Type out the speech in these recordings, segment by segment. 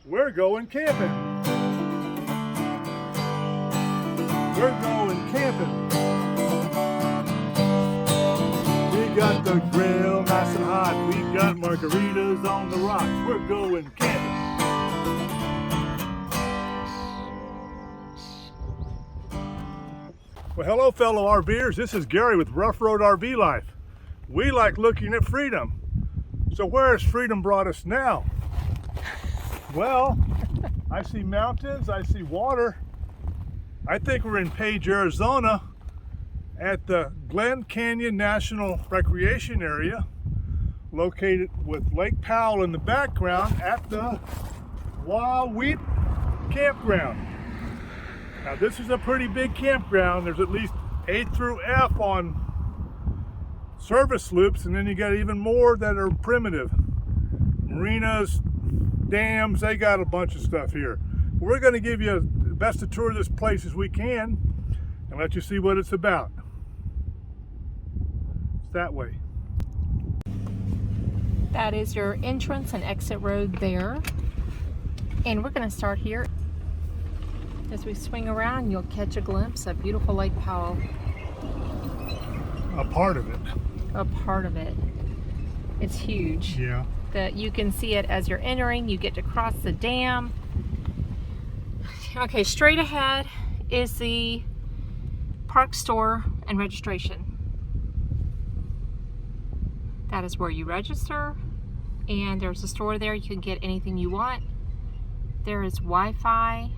We're going camping. We're going camping. We got the grill nice and hot. We got margaritas on the rocks. We're going camping. Well, hello fellow RVers. This is Gary with Rough Road RV Life. We like looking at freedom. So where has freedom brought us now? Well, I see mountains, I see water. I think we're in Page, Arizona at the Glen Canyon National Recreation Area, located with Lake Powell in the background at the Wahweap Campground. Now this is a pretty big campground. There's at least A through F on service loops, and then you got even more that are primitive. Marinas, dams, they got a bunch of stuff here. We're going to give you the best of tour of this place as we can and let you see what it's about. It's that way. That is your entrance and exit road there. And we're going to start here. As we swing around, you'll catch a glimpse of beautiful Lake Powell. A part of it. A part of it. It's huge. Yeah. That you can see it as you're entering. You get to cross the dam. Okay, straight ahead is the park store and registration. That is where you register, and there's a store there. You can get anything you want. There is Wi-Fi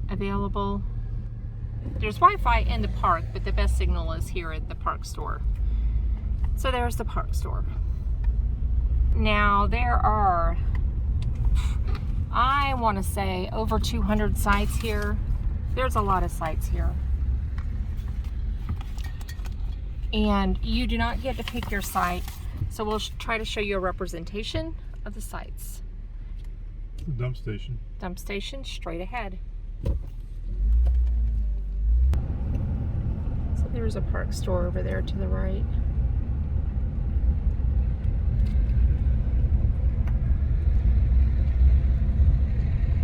available. There's Wi-Fi in the park, but the best signal is here at the park store. So there's the park store. Now there are, I want to say, over 200 sites here. There's a lot of sites here. And you do not get to pick your site, so we'll try to show you a representation of the sites. The dump station. Dump station straight ahead. So there's a park store over there to the right.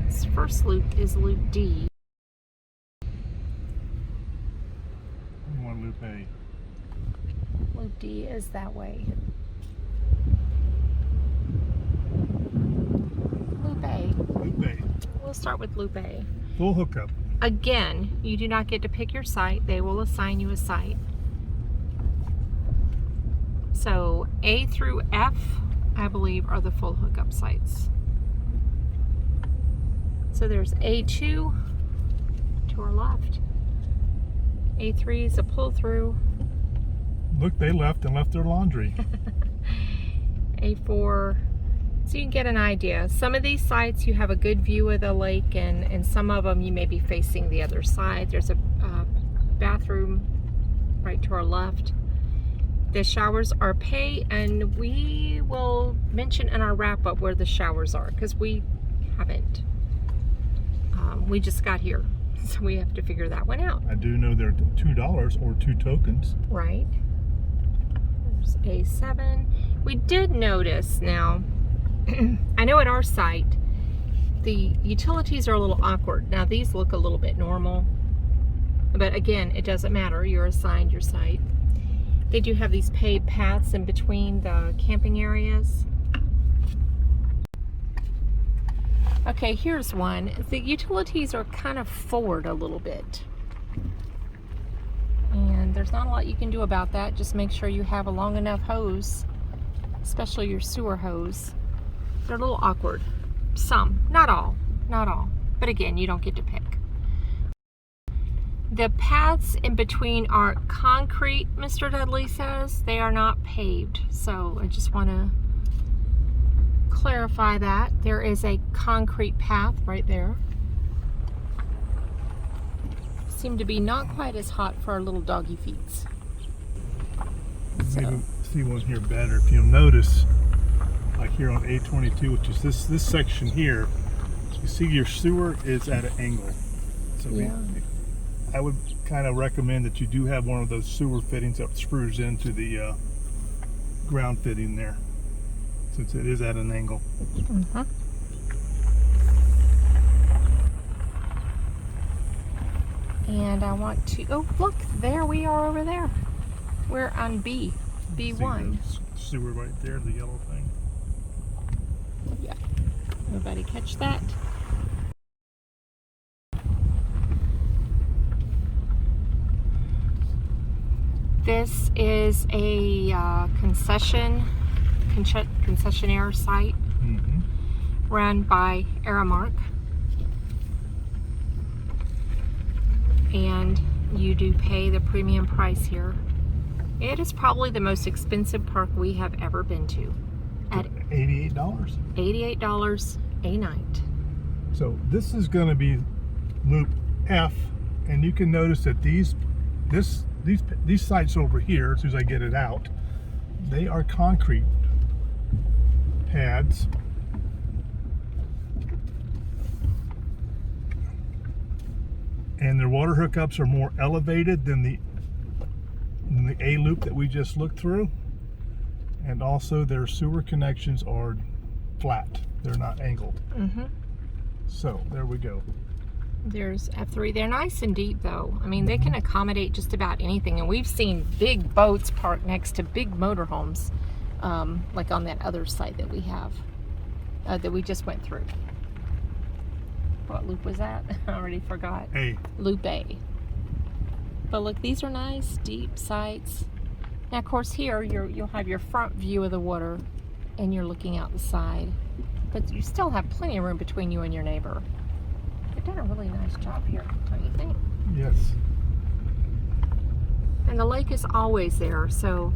This first loop is Loop D. You want Loop A. Loop D is that way. Loop A. Loop A. We'll start with Loop A. Full hookup. Again, you do not get to pick your site. They will assign you a site. So A through F, I believe, are the full hookup sites. So there's A2 to our left. A3 is a pull through. Look, they left and left their laundry. A4, so you can get an idea. Some of these sites you have a good view of the lake, and some of them you may be facing the other side. There's a bathroom right to our left. The showers are pay, and we will mention in our wrap-up where the showers are, because we haven't. We just got here, so we have to figure that one out. I do know they're $2 or 2 tokens. Right. There's A7. We did notice now, I know at our site, the utilities are a little awkward. Now these look a little bit normal, but again, it doesn't matter. You're assigned your site. They do have these paved paths in between the camping areas. Okay, here's one. The utilities are kind of forward a little bit. And there's not a lot you can do about that. Just make sure you have a long enough hose, especially your sewer hose. They're a little awkward. Some, not all, not all. But again, you don't get to pick. The paths in between are concrete, Mr. Dudley says. They are not paved. So I just want to clarify that. There is a concrete path right there. Seem to be not quite as hot for our little doggy feet. Maybe see one here better. If you'll notice, like here on A22, which is this section here, you see your sewer is at an angle. So yeah. I would kind of recommend that you do have one of those sewer fittings that screws into the ground fitting there, since it is at an angle. And I want to, oh look, there we are over there. We're on B1. See the sewer right there, the yellow thing. Yeah. Everybody catch that? This is a concessionaire site run by Aramark. And you do pay the premium price here. It is probably the most expensive park we have ever been to. At $88? $88 a night. So this is going to be loop F, and you can notice that these sites over here, as soon as I get it out, they are concrete pads. And their water hookups are more elevated than the A loop that we just looked through. And also their sewer connections are flat. They're not angled. So there we go. There's F3. They're nice and deep though. I mean, they can accommodate just about anything. And we've seen big boats parked next to big motorhomes, like on that other site that we have, that we just went through. What loop was that? I already forgot. A. Loop A. But look, these are nice, deep sites. Now, of course, here you'll have your front view of the water, and you're looking out the side. But you still have plenty of room between you and your neighbor. They've done a really nice job here, don't you think? Yes. And the lake is always there, so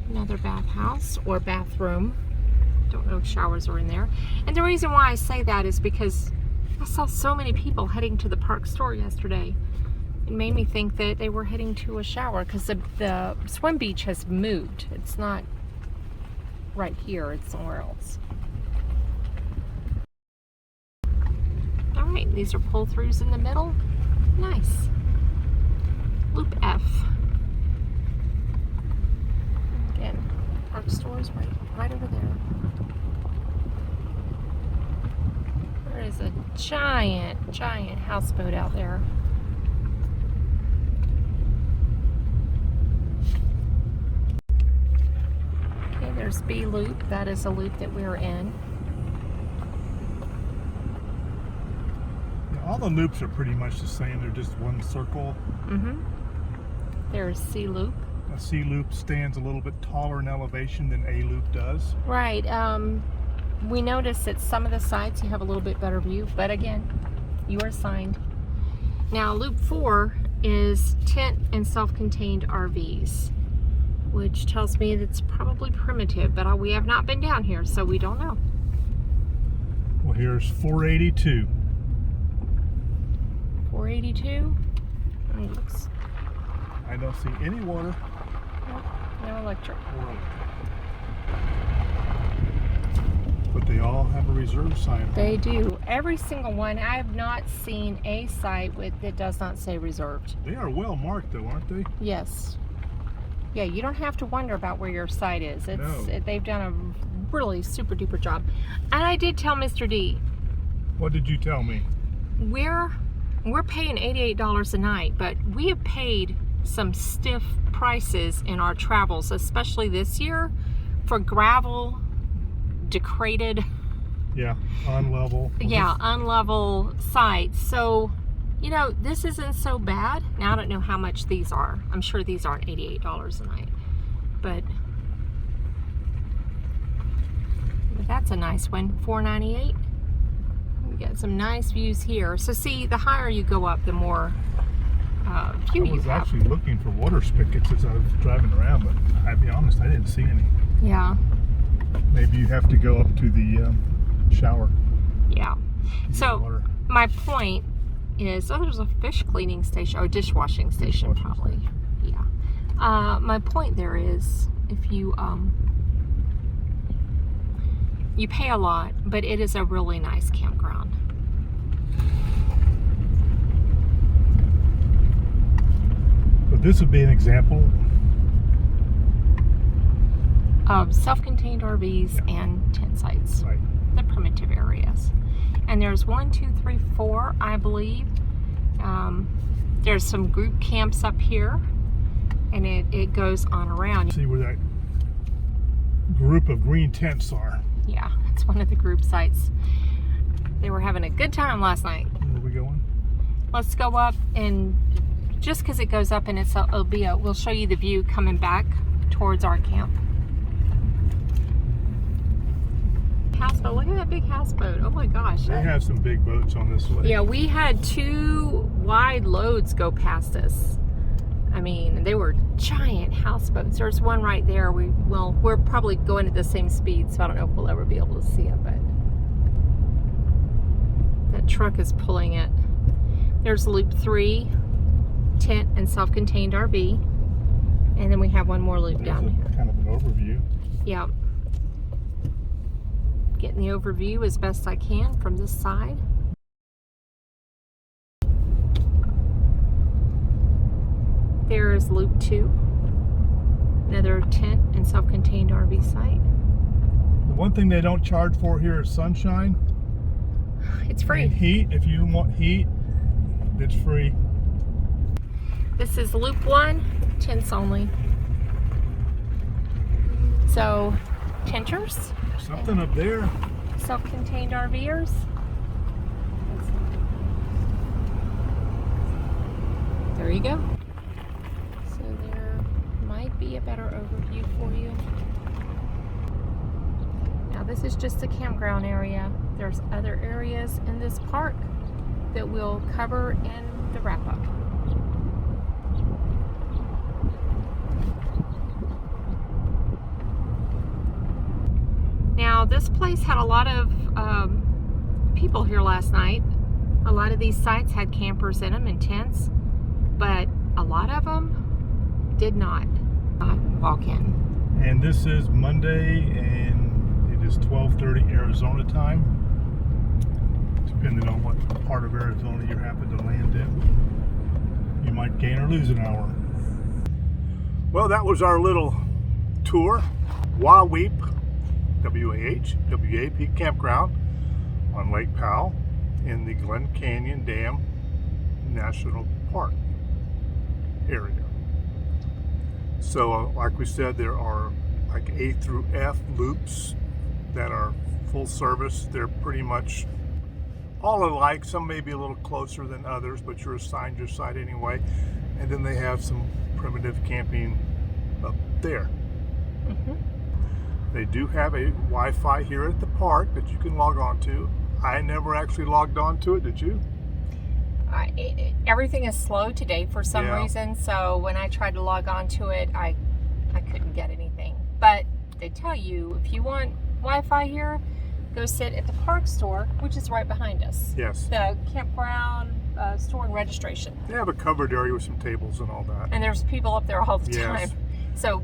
another bathhouse or bathroom. Don't know if showers are in there. And the reason why I say that is because I saw so many people heading to the park store yesterday. It made me think that they were heading to a shower because the swim beach has moved. It's not right here, it's somewhere else. All right, these are pull-throughs in the middle. Nice. Loop F. Again, park store is right over there. There is a giant houseboat out there. Okay, there's B loop. That is a loop that we're in. Yeah, all the loops are pretty much the same. They're just one circle. There's C loop. A C loop stands a little bit taller in elevation than A loop does. Right. We noticed that some of the sites you have a little bit better view, but again, you are assigned. Now, loop 4 is tent and self-contained RVs, which tells me it's probably primitive, but we have not been down here, so we don't know. Well, here's 482. 482. Looks. I don't see any water. Nope, no electric. But they all have a reserve sign. They do. Every single one. I have not seen a site that does not say reserved. They are well marked though, aren't they? Yes. Yeah, you don't have to wonder about where your site is. They've done a really super duper job. And I did tell Mr. D. What did you tell me? We're paying $88 a night, but we have paid some stiff prices in our travels, especially this year, for gravel, degraded, unlevel sites. So, you know, this isn't so bad. Now, I don't know how much these are. I'm sure these aren't $88 a night, but that's a nice one. $4.98. We got some nice views here. So see, the higher you go up, the more view you have. I was actually looking for water spigots as I was driving around, but I'll be honest, I didn't see any. Yeah. Maybe you have to go up to the shower. Yeah. So my point is, there's a fish cleaning station or dishwashing station probably. Yeah. My point there is, if you you pay a lot, but it is a really nice campground. But this would be an example of self-contained RVs and tent sites. Right. The primitive areas. And and there's 1, 2, 3, 4, I believe. There's some group camps up here, and it goes on around. See where that group of green tents are. Yeah, it's one of the group sites. They were having a good time last night. Where are we going? Let's go up, and just because it goes up and we'll show you the view coming back towards our camp. Houseboat, look at that big houseboat. Oh my gosh. They have some big boats on this lake. Yeah, we had 2 wide loads go past us. I mean, they were giant houseboats. There's one right there. We're probably going at the same speed, so I don't know if we'll ever be able to see it, but that truck is pulling it. There's loop 3, tent and self-contained RV, and then we have one more loop down here. Kind of an overview. Yeah. Getting the overview as best I can from this side. There is loop 2, another tent and self-contained RV site. The one thing they don't charge for here is sunshine. It's free. And heat, if you want heat, it's free. This is loop 1, tents only. So, tenters. Something up there. Self-contained RVers. There you go. So there might be a better overview for you. Now this is just the campground area. There's other areas in this park that we'll cover in the wrap-up. Now this place had a lot of people here last night. A lot of these sites had campers in them and tents, but a lot of them did not walk in. And this is Monday, and it is 12:30 Arizona time, depending on what part of Arizona you happen to land in. You might gain or lose an hour. Well, that was our little tour. Wahweap, W-A-H-W-A-P Campground on Lake Powell in the Glen Canyon Dam National Park area. So like we said, there are like A through F loops that are full service. They're pretty much all alike. Some may be a little closer than others, but you're assigned your site anyway. And then they have some primitive camping up there. Mm-hmm. They do have a Wi-Fi here at the park that you can log on to. I never actually logged on to it, did you? Everything is slow today for some reason, so when I tried to log on to it, I couldn't get anything. But they tell you, if you want Wi-Fi here, go sit at the park store, which is right behind us. Yes. The campground store and registration. They have a covered area with some tables and all that. And there's people up there all the Yes. time. So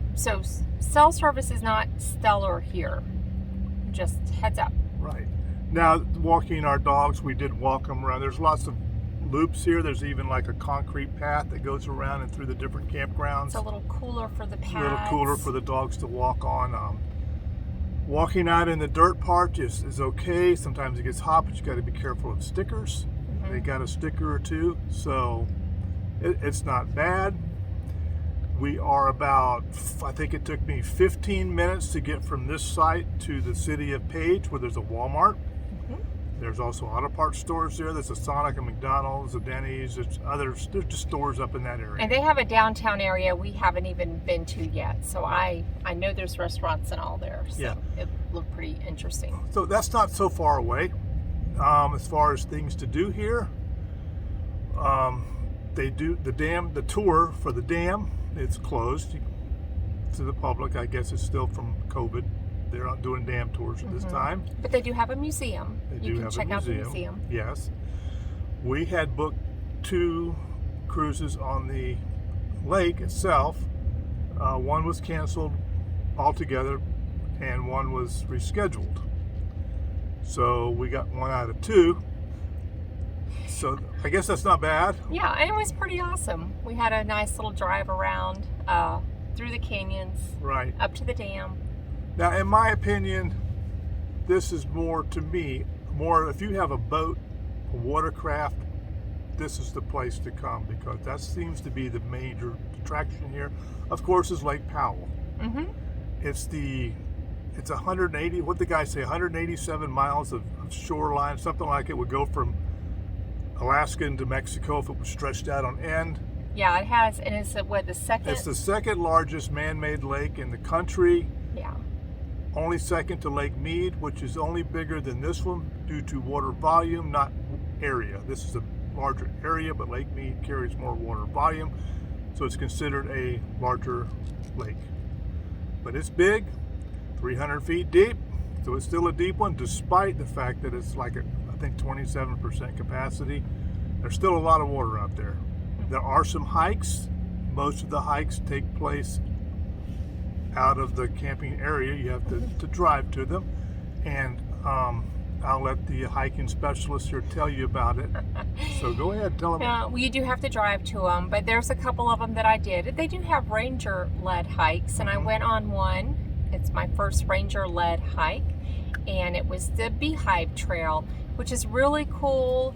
cell service is not stellar here. Just heads up. Right. Now, walking our dogs, we did walk them around. There's lots of loops here. There's even like a concrete path that goes around and through the different campgrounds. It's a little cooler for the pads. A little cooler for the dogs to walk on. Walking out in the dirt part is okay. Sometimes it gets hot, but you got to be careful of stickers. Mm-hmm. They got a sticker or two, so it's not bad. We are about, I think it took me 15 minutes to get from this site to the city of Page, where there's a Walmart. Mm-hmm. There's also auto parts stores there. There's a Sonic, a McDonald's, a Denny's. There's others. There's just stores up in that area. And they have a downtown area we haven't even been to yet. So I know there's restaurants and all there. So yeah. It looked pretty interesting. So that's not so far away. As far as things to do here, they do the tour for the dam. It's closed to the public. I guess it's still from COVID. They're not doing dam tours at this time. But they do have a museum. You can check out the museum. Yes. We had booked 2 cruises on the lake itself. One was canceled altogether, and one was rescheduled. So we got 1 out of 2. So I guess that's not bad. Yeah, and it was pretty awesome. We had a nice little drive around through the canyons, Right. up to the dam. Now, in my opinion, this is more, to me, more, if you have a boat, a watercraft, this is the place to come, because that seems to be the major attraction here. Of course, is Lake Powell. Mm-hmm. It's 180, what the guy say, 187 miles of shoreline, something like it would go from Alaska into Mexico if it was stretched out on end. Yeah, it has, and it's the second? It's the second largest man-made lake in the country. Yeah. Only second to Lake Mead, which is only bigger than this one due to water volume, not area. This is a larger area, but Lake Mead carries more water volume, so it's considered a larger lake. But it's big, 300 feet deep, so it's still a deep one, despite the fact that it's like I think 27% capacity. There's still a lot of water out there. There are some hikes. Most of the hikes take place out of the camping area. You have to drive to them, and I'll let the hiking specialist here tell you about it. So go ahead, tell them. Well, you do have to drive to them, but there's a couple of them that I did. They do have ranger-led hikes, and I went on one. It's my first ranger-led hike, and it was the Beehive Trail, which is really cool.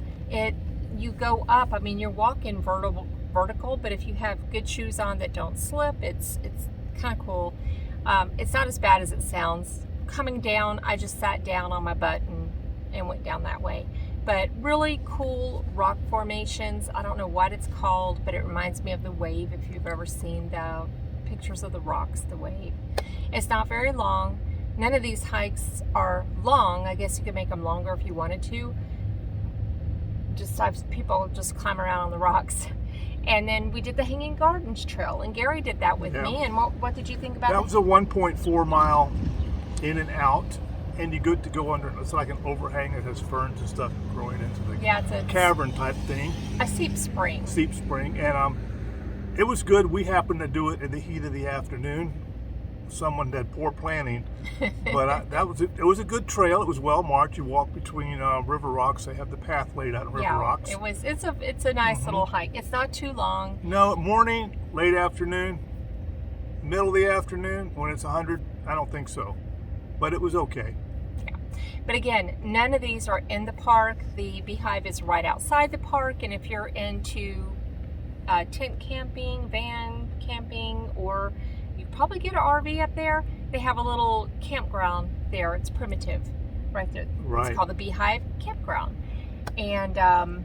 You go up, I mean, you're walking vertical, but if you have good shoes on that don't slip, it's kind of cool. It's not as bad as it sounds. Coming down, I just sat down on my butt and went down that way. But really cool rock formations. I don't know what it's called, but it reminds me of the wave, if you've ever seen the pictures of the rocks, the wave. It's not very long. None of these hikes are long. I guess you could make them longer if you wanted to. Just have people just climb around on the rocks. And then we did the Hanging Gardens Trail, and Gary did that with me. And what did you think about that? That was a 1.4 mile in and out, and you get to go under. It's like an overhang that has ferns and stuff growing into the it's a cavern type thing. A seep spring. Seep spring, and it was good. We happened to do it in the heat of the afternoon. Someone had poor planning, but it was a good trail. It was well marked. You walk between river rocks. They have the path laid out in river rocks. It's a nice little hike. It's not too long. No, morning, late afternoon, middle of the afternoon when it's 100. I don't think so, but it was okay. Yeah, but again, none of these are in the park. The Beehive is right outside the park, and if you're into tent camping, van camping, or you probably get an RV up there, they have a little campground there. It's primitive right there. Right. It's called the Beehive Campground. And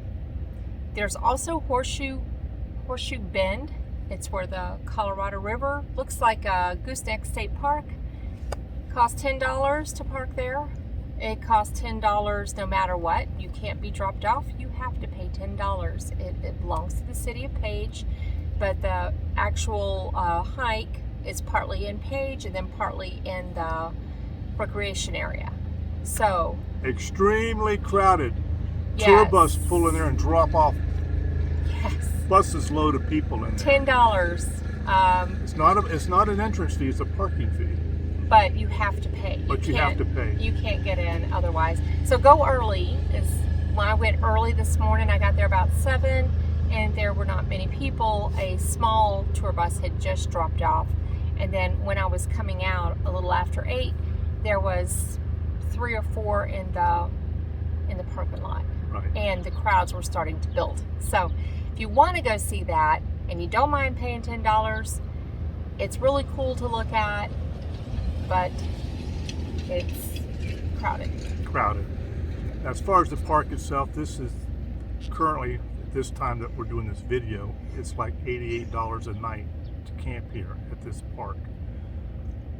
there's also Horseshoe Bend. It's where the Colorado River looks like a Gooseneck State Park. Costs $10 to park there. It costs $10 no matter what. You can't be dropped off. You have to pay $10. It belongs to the city of Page, but the actual hike is partly in Page and then partly in the recreation area. So extremely crowded. Yes. Tour bus pull in there and drop off. Yes. Buses load of people in there. $10. It's not an entrance fee. It's a parking fee. But you have to pay. You have to pay. You can't get in otherwise. So go early. When I went early this morning, I got there about 7, and there were not many people. A small tour bus had just dropped off. And then when I was coming out a little after 8, there was 3 or 4 in the parking lot. Right. And the crowds were starting to build. So if you want to go see that and you don't mind paying $10, it's really cool to look at, but it's crowded. Crowded. As far as the park itself, this is currently, at this time that we're doing this video, it's like $88 a night to camp here at this park.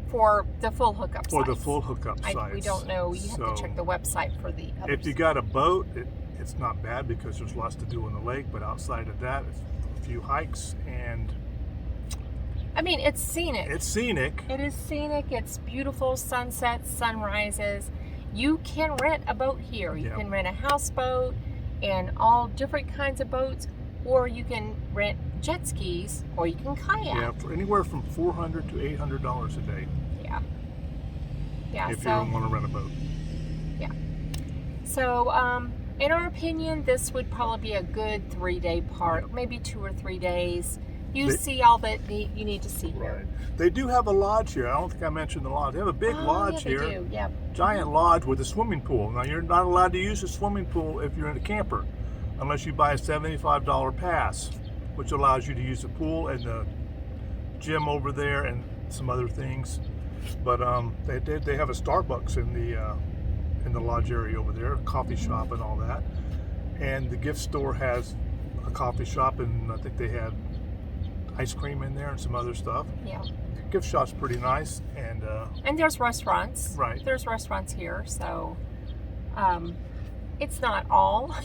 For the full hookup sites. For the full hookup sites. We don't know. You have to check the website for the others. If you got a boat, it's not bad because there's lots to do in the lake, but outside of that, it's a few hikes, and I mean, it's scenic. It's scenic. It is scenic. It's beautiful sunsets, sunrises. You can rent a boat here. You can rent a houseboat and all different kinds of boats, or you can rent jet skis, or you can kayak. Yeah, for anywhere from $400 to $800 a day. Yeah. Yeah. If you don't want to rent a boat. Yeah. So, in our opinion, this would probably be a good 3-day park, maybe 2 or 3 days. You see all that you need to see here. Right. They do have a lodge here. I don't think I mentioned the lodge. They have a big lodge here. They do. Yeah. Giant lodge with a swimming pool. Now, you're not allowed to use a swimming pool if you're in a camper, unless you buy a $75 pass, which allows you to use the pool and the gym over there and some other things. But they have a Starbucks in the lodge area over there, a coffee shop and all that. And the gift store has a coffee shop, and I think they had ice cream in there and some other stuff. Yeah. The gift shop's pretty nice, and there's restaurants. Right. There's restaurants here, so it's not all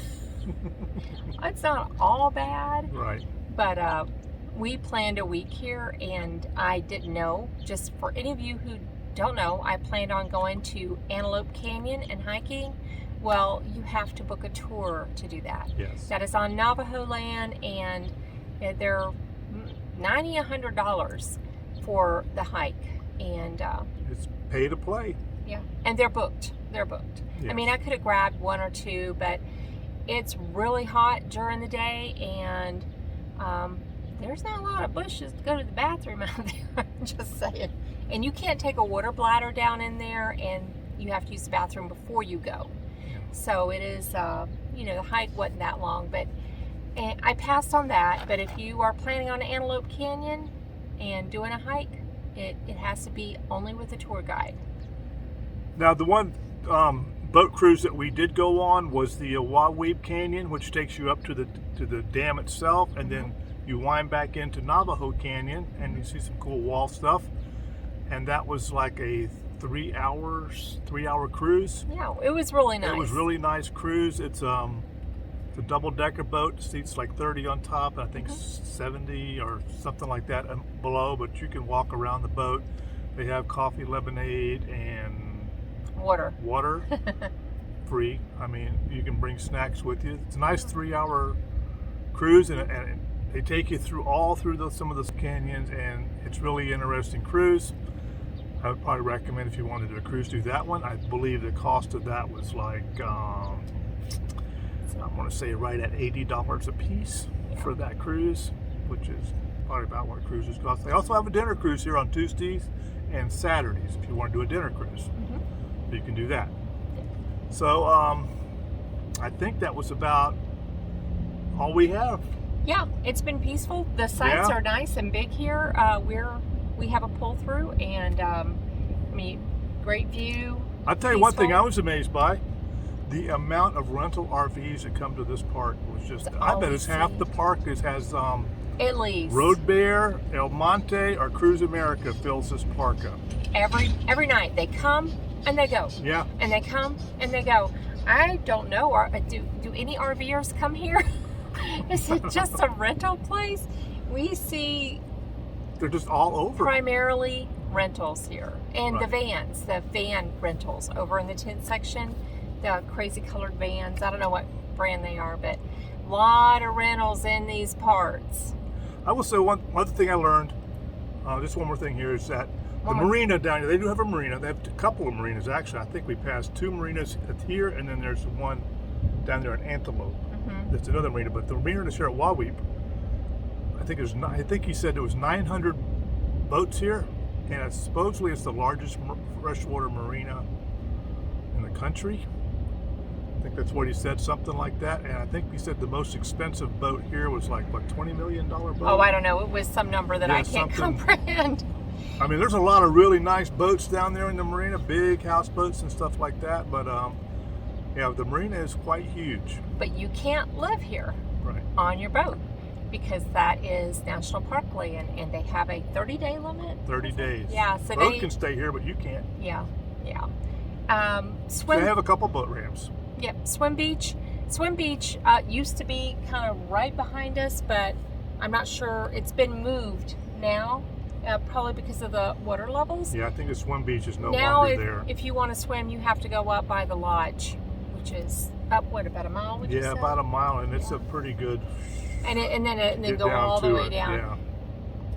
it's not all bad. Right. But we planned a week here, and I didn't know. Just for any of you who don't know, I planned on going to Antelope Canyon and hiking. Well, you have to book a tour to do that. Yes. That is on Navajo land, and they're $90, $100 for the hike, and it's pay to play. Yeah, and they're booked. They're booked. Yes. I mean, I could have grabbed one or two, but it's really hot during the day, and there's not a lot of bushes to go to the bathroom out there. I'm just saying. And you can't take a water bladder down in there, and you have to use the bathroom before you go. Yeah. So it is, the hike wasn't that long, but I passed on that. But if you are planning on Antelope Canyon and doing a hike, it has to be only with a tour guide. Now, the one boat cruise that we did go on was the Wahweap Canyon, which takes you up to the dam itself, and then you wind back into Navajo Canyon, and you see some cool wall stuff. And that was like a 3 hour cruise. Yeah, it was really nice. It was really nice cruise. It's a double-decker boat. Seats like 30 on top, and I think 70 or something like that below. But you can walk around the boat. They have coffee, lemonade, and water. Free. I mean, you can bring snacks with you. It's a nice 3 hour cruise, and they take you through some of those canyons, and it's really interesting cruise. I would probably recommend, if you wanted to cruise, do that one. I believe the cost of that was like, I want to say right at $80 a piece for that cruise, which is probably about what cruises cost. They also have a dinner cruise here on Tuesdays and Saturdays if you want to do a dinner cruise. You can do that. So I think that was about all we have. Yeah, it's been peaceful. The sites are nice and big here. We have a pull through, and great view. I'll tell you one thing I was amazed by. The amount of rental RVs that come to this park was just, I bet it's half the park has at least Road Bear, El Monte, or Cruise America fills this park up. Every night they come and they go. Yeah. And they come and they go. I don't know. Do any RVers come here? Is it just a rental place? We see. They're just all over. Primarily rentals here, and Right. the van rentals over in the tent section. The crazy colored vans. I don't know what brand they are, but a lot of rentals in these parts. I will say one other thing I learned, just one more thing here, is that the marina down here, they do have a marina. They have a couple of marinas, actually. I think we passed 2 marinas here, and then there's one down there in Antelope. That's another marina, but the marina is here at Wahweap. I think he said there was 900 boats here, and supposedly it's the largest freshwater marina in the country. I think that's what he said, something like that. And I think he said the most expensive boat here was like, what, $20 million boat? Oh, I don't know. It was some number that I can't comprehend. I mean, there's a lot of really nice boats down there in the marina, big houseboats and stuff like that. But yeah, the marina is quite huge. But you can't live here Right. on your boat, because that is national park land, and they have a 30-day limit. 30 days. Yeah, so boat can stay here, but you can't. Yeah. They have a couple boat ramps. Yep, Swim Beach. Swim Beach used to be kind of right behind us, but I'm not sure. It's been moved now, probably because of the water levels. Yeah, I think the Swim Beach is no now, longer there. If you want to swim, you have to go up by the lodge, which is up, about a mile, would you say? Yeah, about a mile, and it's a pretty good. And then get go down all the to way it, down.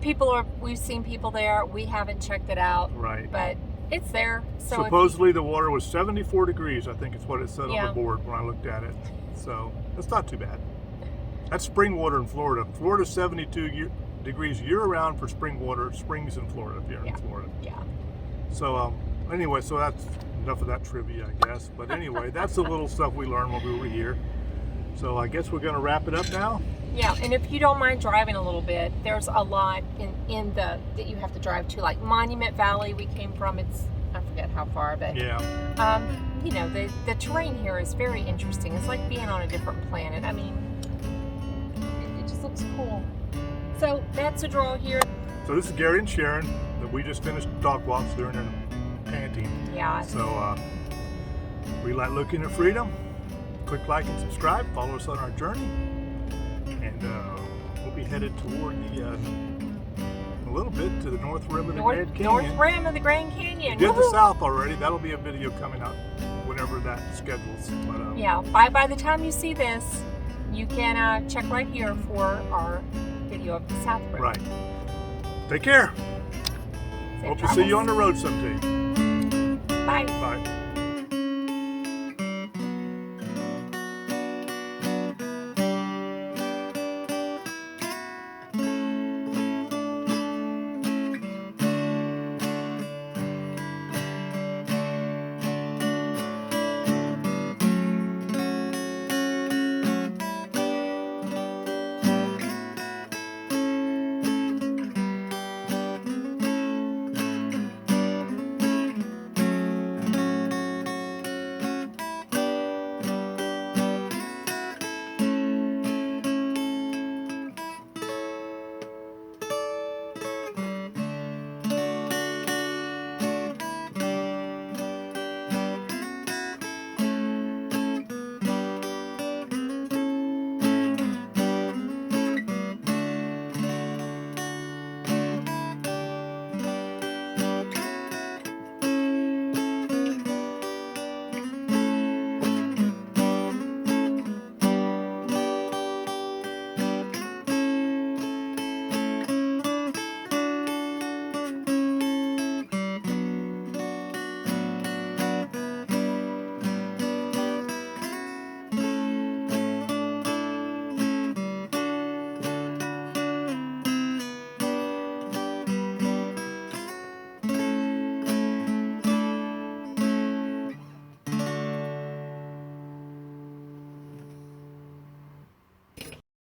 Yeah. We've seen people there. We haven't checked it out. Right. But it's there. So supposedly the water was 74 degrees. I think it's what it said on the board when I looked at it. So that's not too bad. That's spring water in Florida. Florida's 72 degrees year-round for spring water, springs in Florida, if you're in Florida. Yeah. So anyway, so that's enough of that trivia, I guess. But anyway, that's the little stuff we learned while we were here. So I guess we're going to wrap it up now. Yeah, and if you don't mind driving a little bit, there's a lot in that you have to drive to, like Monument Valley we came from. It's, I forget how far, but yeah. You know, the terrain here is very interesting. It's like being on a different planet. I mean, it just looks cool. So that's a draw here. So this is Gary and Sharon that we just finished dog walks. They're in there panting. Yeah. So we like looking at freedom. Click like and subscribe. Follow us on our journey. And we'll be headed toward a little bit to the north rim of the Grand Canyon. North rim of the Grand Canyon. We did the south already. That'll be a video coming out whenever that schedules. But, yeah, by the time you see this, you can check right here for our video of the south rim. Right. Take care. Safe Hope to travels. see you on the road someday. Bye. Bye.